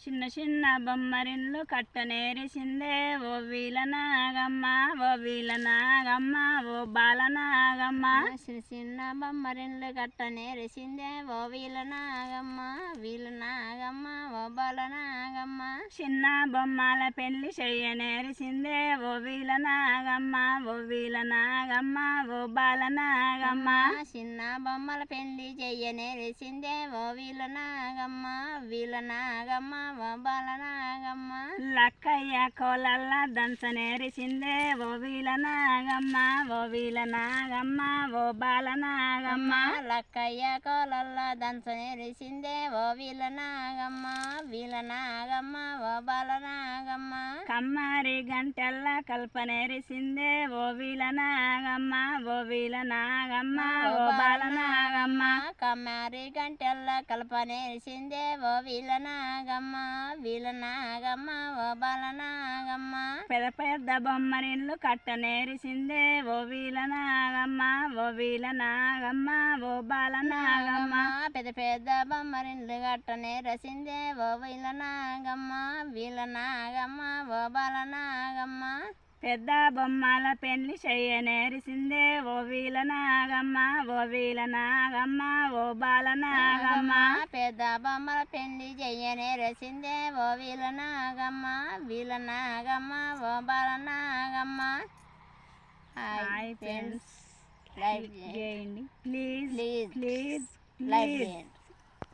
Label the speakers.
Speaker 1: చిన్న చిన్న బొమ్మరిన్లు కట్టనేరిసిందే ఓ వీల నాగమ్మ, ఓ వీల నాగమ్మ, ఓ బాల నాగమ్మ.
Speaker 2: చిన్న చిన్న బొమ్మరిన్లు కట్టనేరిసిందే ఓ వీల నాగమ్మ, వీల నాగమ్మ, ఓ బాల నాగమ్మ.
Speaker 1: చిన్న బొమ్మల పెళ్లి చెయ్యనేరిసిందే ఓ వీల నాగమ్మ, ఓ వీల నాగమ్మ, ఓ బాల నాగమ్మ.
Speaker 2: చిన్న బొమ్మల పెళ్లి చెయ్యనేరిసిందే ఓ వీల నాగమ్మ, వీల నాగమ్మ, ఓ బాల నాగమ్మ.
Speaker 1: లక్కయ్య కోలల్ల దంచనేరిసిందే ఓ వీల నాగమ్మ, ఓ వీల నాగమ్మ, ఓ బాల నాగమ్మ.
Speaker 2: లక్కయ్య కోలల్ల దంచనేరిసిందే ఓ వీల నాగమ్మ, వీల నాగమ్మ, ఓ బాల నాగమ్మ.
Speaker 1: కమ్మారి గంటల్ల కల్పనేరిసిందే ఓ వీల నాగమ్మ, ఓ వీల నాగమ్మ, ఓ బాల నాగమ్మ.
Speaker 2: కమ్మారి గంటల్ల కల్పనేరిసిందే ఓ వీల నాగమ్మ, వీల నాగమ్మ, ఓ బాల నాగమ్మ.
Speaker 1: పెద్ద పెద్ద బొమ్మరిన్లు కట్టనేరిసిందే ఓ వీల నాగమ్మ, ఓ వీల నాగమ్మ, ఓ బాల నాగమ్మ.
Speaker 2: పెద్ద పెద్ద బొమ్మరిన్లు కట్టనేరిసిందే ఓ వీల నాగమ్మ, వీల నాగమ్మ, ఓ బాల నాగమ్మ.
Speaker 1: పెద్ద బొమ్మల పెళ్లి చెయ్యనేరిసిందే ఓ వీల నాగమ్మ, ఓ వీల నాగమ్మ, ఓ బాల నాగమ్మ.
Speaker 2: పెద్ద బొమ్మల పెళ్లి చెయ్యనేరిసిందే ఓ వీల నాగమ్మ, వీల నాగమ్మ, ఓ బాల నాగమ్మ.
Speaker 1: హాయ్ ఫ్రెండ్స్,
Speaker 2: లైక్
Speaker 1: చేయండి please
Speaker 2: please
Speaker 1: please
Speaker 2: like
Speaker 1: please.
Speaker 2: చేయండి.